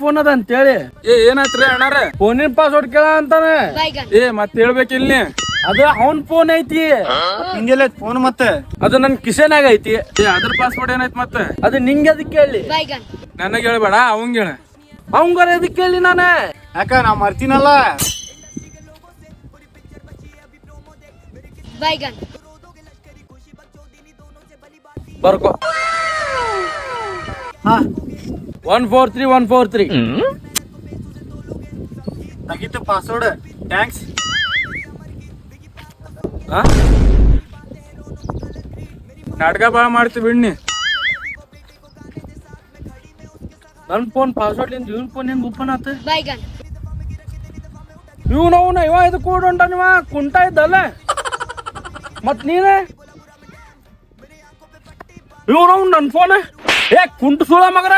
Phone ಅದ ಅಂತೇಳಿ ಏನಾಯ್ತ್ರಿ ಅಣ್ಣಾರ? ಫೋನಿನ ಪಾಸ್ವರ್ಡ್ ಕೇಳ ಅಂತಾನೆ. ಮತ್ ಹೇಳ್ಬೇಕಿಲ್ ನೀ? ಅದು ಅವನ್ ಫೋನ್ ಐತಿ. ಹಿಂಗೆಲ್ಲ ಫೋನ್ ಮತ್ತೆ ಅದು ನನ್ ಕಿಸೆನಾಗ ಐತಿ. ಅದ್ರ ಪಾಸ್ವರ್ಡ್ ಏನಾಯ್ತು ಮತ್ತೆ? ಅದು ನಿಂಗೆ ಅದಕ್ಕೆ ಕೇಳಿ. ನನಗ್ ಹೇಳ್ಬೇಡ, ಅವಂಗ ಹೇಳ. ಅವಂಗಾರ ಅದಕ್ಕೆ ಕೇಳಿ ನಾನೇ. ಯಾಕ ನಾ ಮರ್ತೀನಲ್ಲ. ಬರ್ಕೋ. 143 ಆಗಿತ್ತು ಪಾಸ್ವರ್ಡ್. ಥ್ಯಾಂಕ್ಸ್. ನಾಟಕ ಬಾಳ ಮಾಡ್ತೀವಿ ಬಿಡ್ನಿ. ನನ್ ಫೋನ್ ಪಾಸ್ವರ್ಡ್ ಇಂದ ಇವನ್ ಫೋನ್ ಹೆಂಗ್ ಓಪನ್ ಆತ? ಇವನವನ ಇವ ಇದು ಕೂಡ ಉಂಟ ನೀವ ಕುಂಟ ಇದ್ದಲ್ಲ. ಮತ್ ನೀನ ಇವನವ್ ನನ್ ಫೋನ್ ಕುಂಟ ಸುಳ ಮಗರ.